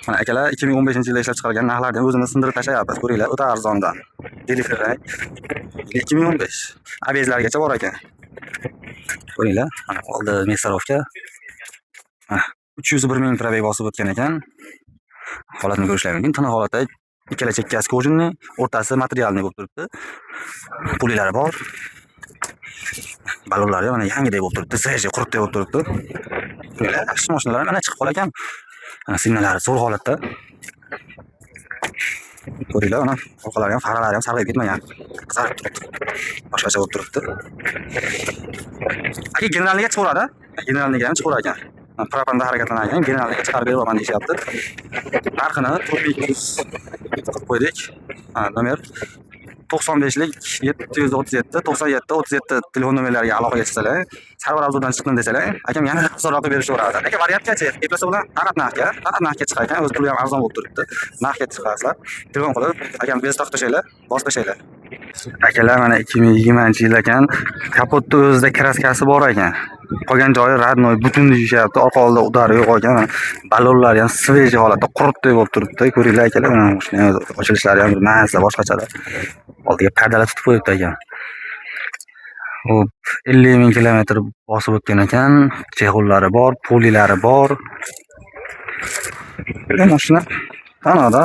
Mana akalar 2015-yilda ishlab chiqargan narxlardan o'zimiz sindirib tashlayapmiz. Ko'ringlar, o'ta arzondan. Delivery 2015. Abezlargacha bor ekan. Ko'ringlar, mana oldi Mesarovka. 301 ming probeg bosib o'tgan ekan. Holatni ko'rishlar mumkin. Tana holatda ikkala chekkasi kojinni, o'rtasi materialni bo'lib turibdi. Pulilari bor. Balonlari mana yangidek bo'lib turibdi, svejiy qurutdek bo'lib turibdi. Ko'ringlar, yaxshi mashinalar mana chiqib qol ekan. Mana signallari zo'r holatda. Ko'ringlar, mana orqalari ham, faralari ham sarg'ayib ketmagan. Qizarib turibdi. Boshqacha bo'lib turibdi. Aka generalniga chiqaradi. Generalniga ham chiqar ekan. Propanda harakatlanar ekan, generalniga chiqarib beraman deyapti. Narxini 4200 qilib qo'ydik. Nomer 95lik 737 97 37 telefon nomerlariga aloqaga chiqsalar, Sarvar Avzodan chiqdim desalar, akam yana arzonroq berishaveradi. Aka variantgacha, eplasa bilan faqat narxga chiqar ekan, o'z puli ham arzon bo'lib turibdi. Narxga chiqasizlar, telefon qilib, akam bez taqtashinglar, bosib tashlaylar. Akalar mana 2020-yil ekan, kapotda o'zida kraskasi bor ekan. Qolgan joyi radnoy butun deyishyapti. Orqa oldi udari yo'q ekan. Balonlari ham svejiy holatda qurutdek bo'lib turibdi. Ko'ringlar akalar, mana shunday ochilishlari ham mazza boshqachalar. Oldiga pardalar tutib qo'yibdi ekan. Hop, 50 ming kilometr bosib o'tgan ekan. Chexollari bor, polilari bor. Bu mashina tanada.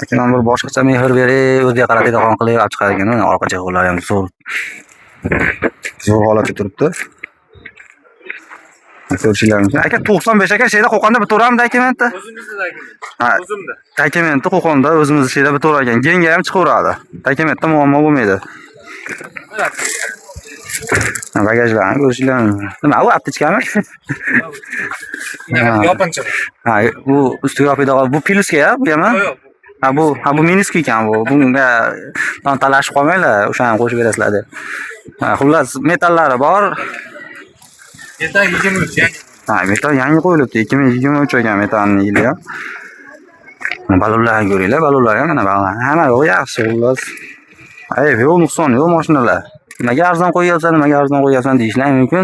Akam bir boshqacha mehr berib, o'ziga qaratadigan qilib olib chiqar ekan. Orqa chexollari ham zo'r holatda turibdi. Ko'rishinglar mumkin. Aka 95 aka sheyda Qo'qonda bito'ramiz dokumentni. O'zimizda o'zimda. Dokumentni Qo'qonda o'zimiz sheyda bito'rar ekan. Genga ham chiqaveradi. Dokumentda muammo bo'lmaydi. Bagajlarni ko'rishinglar mumkin. Nima u aptechkami? Yopinchiq. Bu ustiga yopadigan bu pliuska-ya, bu ham? Yo'q. Bu miniski ekan bu. Bunga talashib qolmanglar, o'shani qo'shib berasizlar deb. Xullas metallari bor. Metal 23 metal yangi qo'yilibdi. 2023 ekan metalning yili ham. Balonlarni ko'ringlar, balonlar ham mana hamma yo'q yaxshi xullas. Yo'q nuqson yo'q mashinalar. Nimaga arzon qo'yyapsan deyishlar mumkin.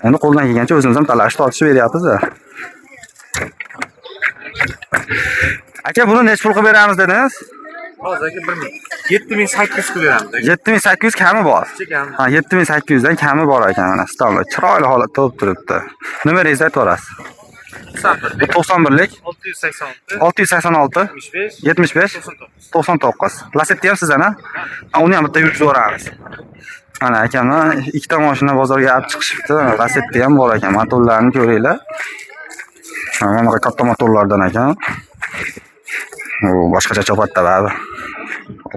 Endi qo'ldan kelgancha o'zimiz ham talashib tortishib beryapmiz. Aka buni nech pul qilib beramiz dedingiz? Hozirgi 7800 pul beramiz. 7800 kami bor. 7800 dan kami bor ekan mana stolda. Chiroyli holatda bo'lib turibdi. Nomeringizni aytib o'rasiz. 91lik 686 75 99. Lasetti ham sizdan-a? Uni ham bitta yurib o'ramiz. Mana akamlar ikkita mashina bozorga olib chiqishibdi. Lasetti ham bor ekan. Motorlarni ko'ringlar. Mana bu katta motorlardan ekan. Boshqacha chopatda bari.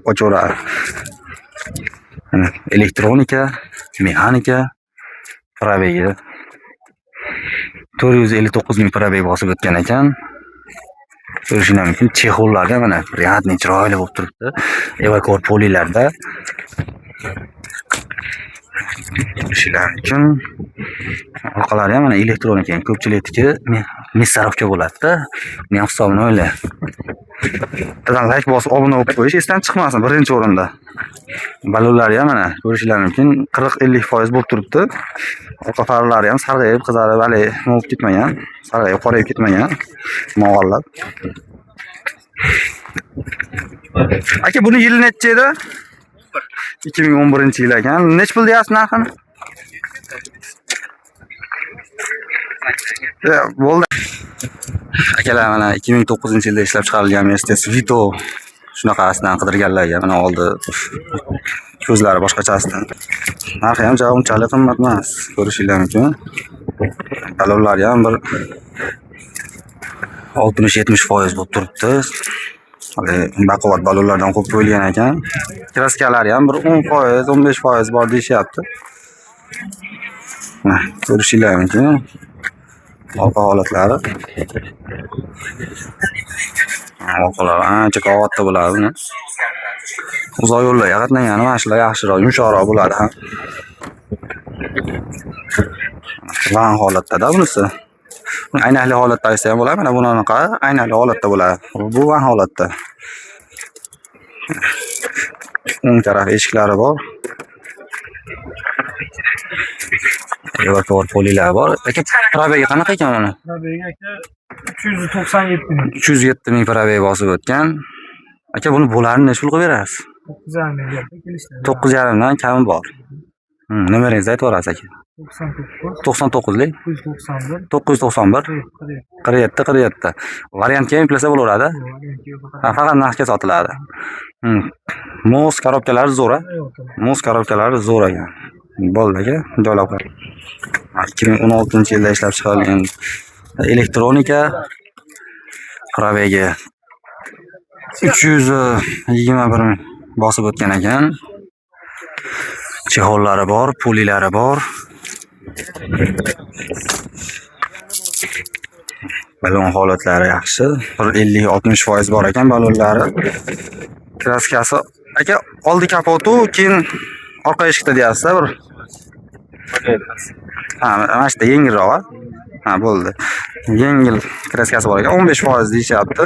Qo'chora. Elektronika, mexanika, probegi 459 ming probeg bosib o'tgan ekan. Ko'rishinglar mumkin. Chexollarda mana riyadni chiroyli bo'lib turibdi. Evakor polilarda. Ko'rishinglar mumkin. Orqalari ham mana elektronika, ko'pchilikniki Mesarovka bo'ladi-da. Uni ham hisobini o'yla. Bilan like bosib obuna bo'lib qo'yish esdan chiqmasin birinchi o'rinda. Balonlari ham mana ko'rishinglar mumkin 40-50% bo'lib turibdi. Orqa faralari ham sarg'ayib, qizarib, hali bo'lib ketmagan. Sarg'ayib, qorayib ketmagan. Mog'orlab. Aka buni yili necha edi? 2011-yil ekan. Nech pul deyapsiz narxini? Bo'ldi. Akalar mana 2009-yilda ishlab chiqarilgan Mercedes Vito shunaqasidan qidirganlarga mana oldi. Ko'zlari boshqachasidan. Narxi ham unchalik qimmat emas. Ko'rishinglar mumkin. Balonlari ham bir 60-70% bo'lib turibdi. Hali baquvvat balonlardan qo'yib qo'yilgan ekan. Kraskalari ham bir 10%, 15% bor deyishyapti. Ko'rishinglar mumkin. Orqa holatlari. Orqalari ancha qavatda bo'ladi. Uzoq yo'llarga qatnagani mana shular yaxshiroq, yumshoqroq bo'ladi ham. Van holatda bunisi. Aynakli holatda esa ham bo'ladi. Mana bunaqa aynakli holatda bo'ladi. Bu van holatda. O'ng taraf eshiklari bor. Evakor polilar bor. Aka probegi qanaqa ekan buni? Probegi aka 397 ming. 307 ming probeg bosib o'tgan. Aka buni bo'larini necha pul qilib berasiz? 9,5 ming kelishdi. 9,5 dan kami bor. Nomeringizni aytib yuborasiz aka. 99 99lik 991 991 47 47. Variantga ham yuklasa bo'laveradi. Faqat naqdga sotiladi. Mos korobkalari zo'r-a? Mos korobkalari zo'r ekan. Bo'ldi aka, joylab qo'ying. 2016-yilda ishlab chiqarilgan elektronika probegi 321 ming bosib o'tgan ekan. Chexollari bor, pulilari bor. Balon holatlari yaxshi. 50-60% bor ekan balonlari. Kraskasi aka oldi kapotu, keyin orqa eshikda deyapsiz-da bir. Mana shu yengilroq-a? Ha, bo'ldi. Yengil kraskasi bor ekan, 15% deyishyapti.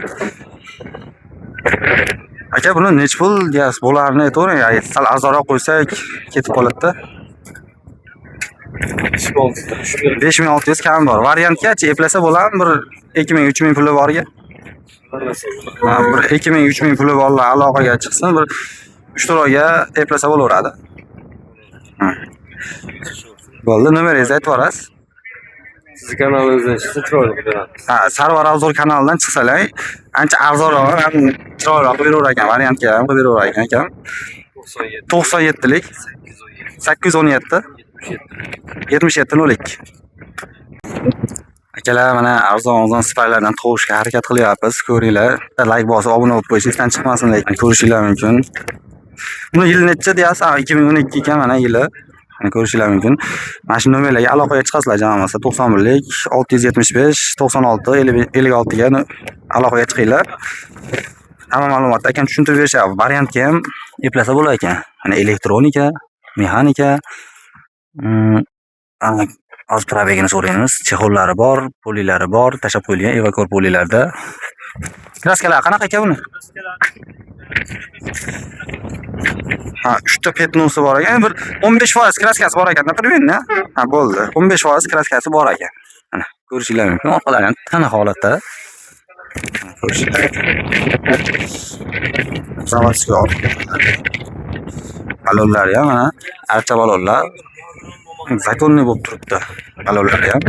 Aka buni necha pul deyapsiz? Bo'larini aytavering, sal arzonroq qo'ysak ketib qoladi-da. 5600 kam bor. Variantgachi eplasa bo'ladimi? Bir 2000-3000 puli borga. Bir 2000-3000 puli borlar aloqaga chiqsin, bir 3-4 oyga eplasa bo'laveradi. Bo'ldi, nomeringizni aytib yuborasiz. Siz kanalingizdan chiqsa chiroyli qilib beramiz. Ha, Sarvar Avzor kanalidan chiqsalar, ancha arzonroq, ham chiroyliroq qilib beraver ekan, variantga ham qilib beraver ekan. 97lik 817 7702. Akalar, mana arzon sifatlardan to'g'ishga harakat qilyapmiz. Ko'ringlar, like bosib, obuna bo'lib qo'yish esdan chiqmasin, lekin ko'rishinglar mumkin. Buni yili necha deyapsiz? 2012 ekan, mana yili. Mana ko'rishinglar mumkin. Mana shu nomerlarga aloqaga chiqasizlar jamoasi 91lik 675 96 56 ga aloqaga chiqinglar. Hamma ma'lumotni ekan tushuntirib berishyapti. Variantga ham eplasa bo'lar ekan. Mana elektronika, mexanika, hozir probegini so'raymiz. Chexollari bor, polilari bor, tashab qo'yilgan evakor polilarda. Kraskalar qanaqa ekan buni? Ha, 3 ta petnosi bor ekan. Bir 15% kraskasi bor ekan, например, ha, bo'ldi. 15% kraskasi bor ekan. Mana ko'rishinglar mumkin. Orqalari ham qanaqa holatda? Ko'rishinglar. Zavodskiy. Balonlar ham mana archa balonlar. Zakonli bo'lib turibdi. Balonlar ham.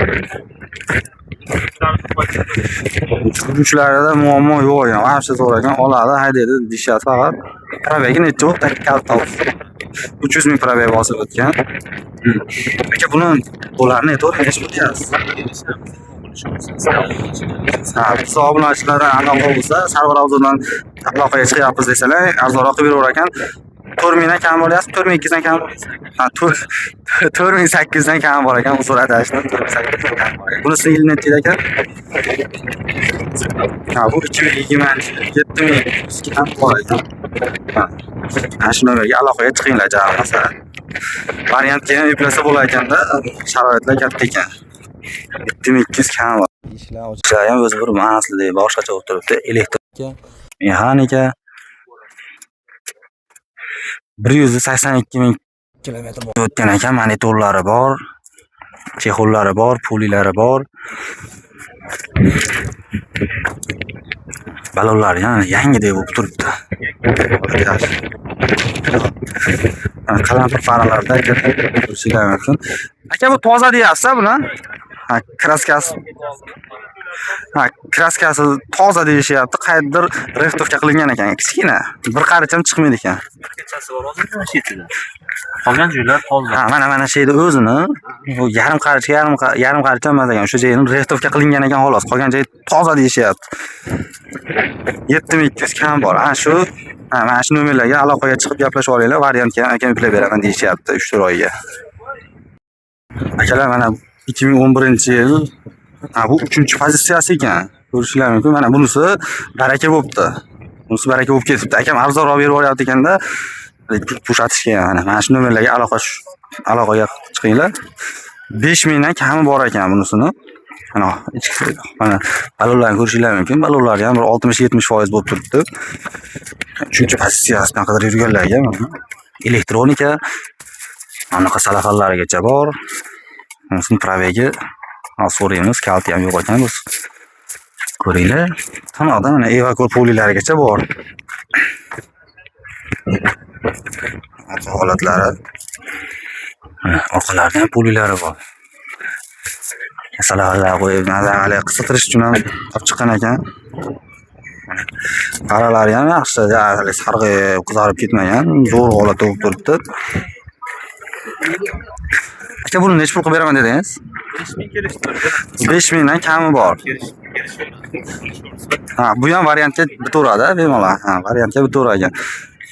Uchuvchilarda muammo yo'q ekan. Mana shu zo'r ekan, oladi, haydaydi deyishyapti faqat. Probegi necha bo'ldi? Kalta 300 ming probeg bosib o'tgan. Aka buni dolarni aytavering, necha pul deyapsiz? Biz obunachilardan aloqa bo'lsa, Sarvar Avzordan aloqaga chiqyapmiz desalar, arzonroq qilib beraver ekan. 4000 dan kam bo'lyapti, 4200 dan kam. Ha, 4800 dan kam bor ekan, uzr adashdim, 4800 dan kam bor ekan. Bunisi yil necha ekan? Ha, bu 2027 ming kam bor ekan. Ha. Ana shu nomerga aloqaga chiqinglar jamoasi. Variantga ham yuklasa bo'lar ekanda, sharoitlar katta ekan. 7200 kam bor. Ishlar ham o'zi bir ma'nosli, boshqacha bo'lib turibdi. Elektronika, mexanika 182 ming kilometr o'tgan ekan. Monitorlari bor, chexollari bor, pulilari bor. Balonlari ham yangidek bo'lib turibdi. Qalampir faralarda ko'rishinglar mumkin. Aka, bu toza deyapsiz buni? Ha, kraskasi toza deyishyapti. Qayerdir rextovka qilingan ekan, kichkina. Bir qaricham chiqmaydi ekan. Kechasi bor hozir chetida. Qolgan joylar toza. Ha, mana sheyda o'zini, u yarim qaricham emas ekan. O'sha joyini rextovka qilingan ekan xolos. Qolgan joyi toza deyishyapti. 7200 kam bor. Ha, shu mana shu nomerlarga aloqaga chiqib gaplashib olinglar. Variantga ham aka yuklab beraman deyishyapti 3-4 oyga. Akalar, mana 2011-yil. Ha, bu 3-pozitsiyasi ekan. Ko'rishinglar mumkin. Mana bunisi baraka bo'libdi. Bunisi baraka bo'lib ketibdi. Akam arzonroq berib yuboryapti ekanda, pushatishga mana shu nomerlarga aloqaga chiqinglar. 5000 dan kami bor ekan bunisini. Mana balonlarni ko'rishinglar mumkin. Balonlar ham bir 60-70% bo'lib turibdi. 3-pozitsiyasidan qadar yurganlarga mana elektronika anaqa salafanlarigacha bor. Unisini pravegi so'raymiz, kaliti ham yo'q ekan biz. Ko'ringlar. Tanoqda mana evakor polilarigacha bor. Orqa holatlari. Orqalarida ham polilari bor. Masalan, qo'yib, nazarga qisqartirish uchun ham olib chiqqan ekan. Qaralari ham yaxshi, sarg'ayib, qizarib ketmagan, zo'r holatda bo'lib turibdi. Aka, buni nech pulga beraman dedingiz? 5000 kelishtirdi. 5000 dan kami bor. Ha, bu ham variantga bitaveradi, bemalol. Ha, variantga bitavergan.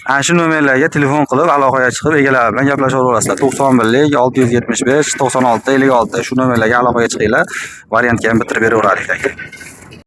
Ana shu nomerlarga telefon qilib, aloqaga chiqib, egalari bilan gaplashaverasizlar. 91lik 675 96 56 shu nomerlarga aloqaga chiqinglar. Variantga ham bitirib beraveradi aka.